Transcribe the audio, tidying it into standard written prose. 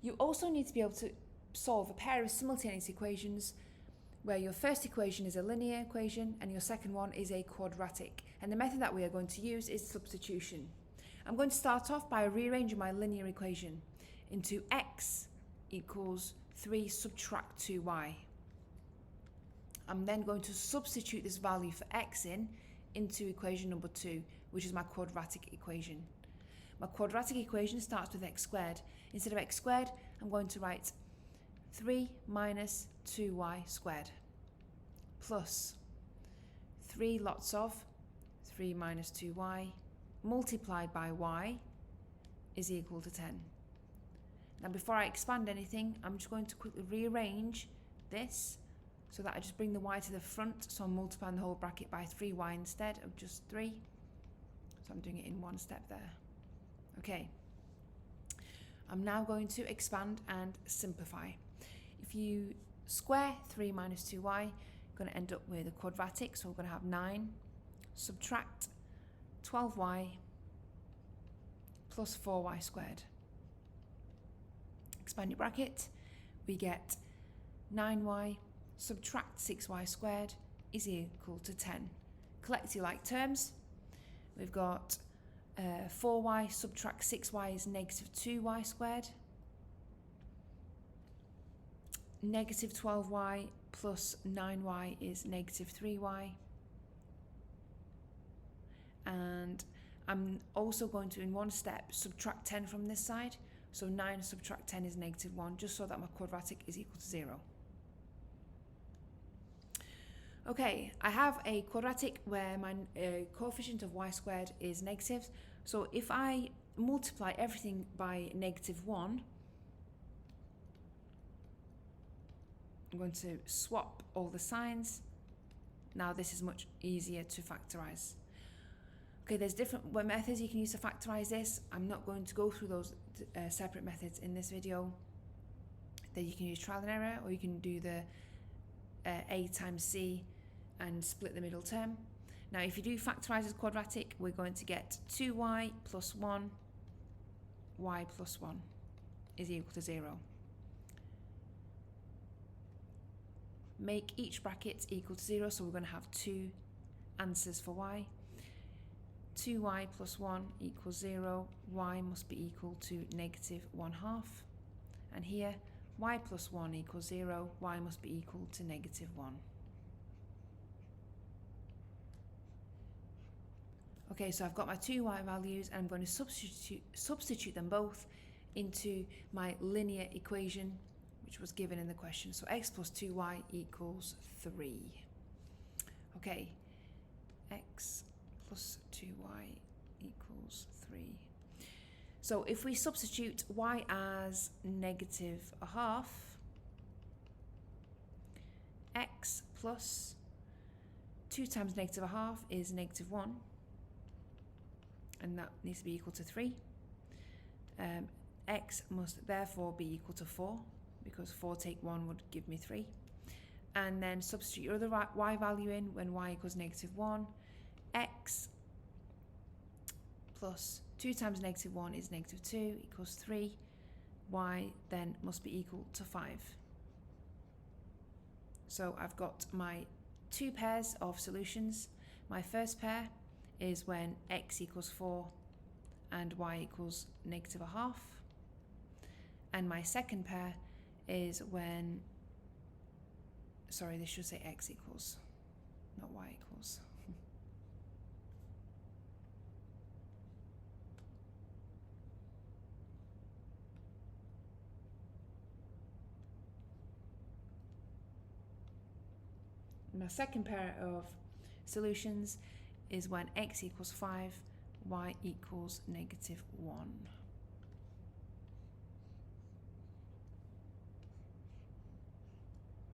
You also need to be able to solve a pair of simultaneous equations where your first equation is a linear equation and your second one is a quadratic. And the method that we are going to use is substitution. I'm going to start off by rearranging my linear equation into x equals 3 subtract 2y. I'm then going to substitute this value for x into equation number 2, which is my quadratic equation. My quadratic equation starts with x squared. Instead of x squared, I'm going to write 3 minus 2y squared plus 3 lots of 3 minus 2y multiplied by y is equal to 10. Now before I expand anything, I'm just going to quickly rearrange this so that I just bring the y to the front, so I'm multiplying the whole bracket by 3y instead of just 3. So I'm doing it in one step there. Okay. I'm now going to expand and simplify. If you square 3 minus 2y, you're going to end up with a quadratic, so we're going to have 9 subtract 12y plus 4y squared. Expand your bracket, we get 9y subtract 6y squared is equal to 10. Collect your like terms. We've got 4y subtract 6y is negative 2y squared. Negative 12y plus 9y is negative 3y. And I'm also going to, in one step, subtract 10 from this side. So 9 subtract 10 is negative 1, just so that my quadratic is equal to 0. Okay, I have a quadratic where my coefficient of y squared is negative. So if I multiply everything by negative 1, I'm going to swap all the signs. Now this is much easier to factorize. Okay, there's different methods you can use to factorize this. I'm not going to go through those separate methods in this video. Then you can use trial and error, or you can do the a times c and split the middle term. Now if you do factorize as quadratic, we're going to get 2y plus 1, y plus 1 is equal to 0. Make each bracket equal to 0, so we're going to have 2 answers for y. 2y plus 1 equals 0, y must be equal to negative 1/2. And here, y plus 1 equals 0, y must be equal to negative 1. Okay, so I've got my two y values and I'm going to substitute them both into my linear equation, which was given in the question. So x plus 2y equals 3. Okay, x plus 2y equals 3. So if we substitute y as negative 1/2, x plus 2 times negative 1/2 is negative 1, and that needs to be equal to 3. X must therefore be equal to 4, because 4 take 1 would give me 3. And then substitute your other y value in when y equals negative 1. X plus 2 times negative 1 is negative 2 equals 3. Y then must be equal to 5. So I've got my two pairs of solutions. My first pair is when x equals 4 and y equals negative 1/2. And my second pair is when, sorry, this should say x equals, not y equals. My second pair of solutions is when x equals 5, y equals negative 1.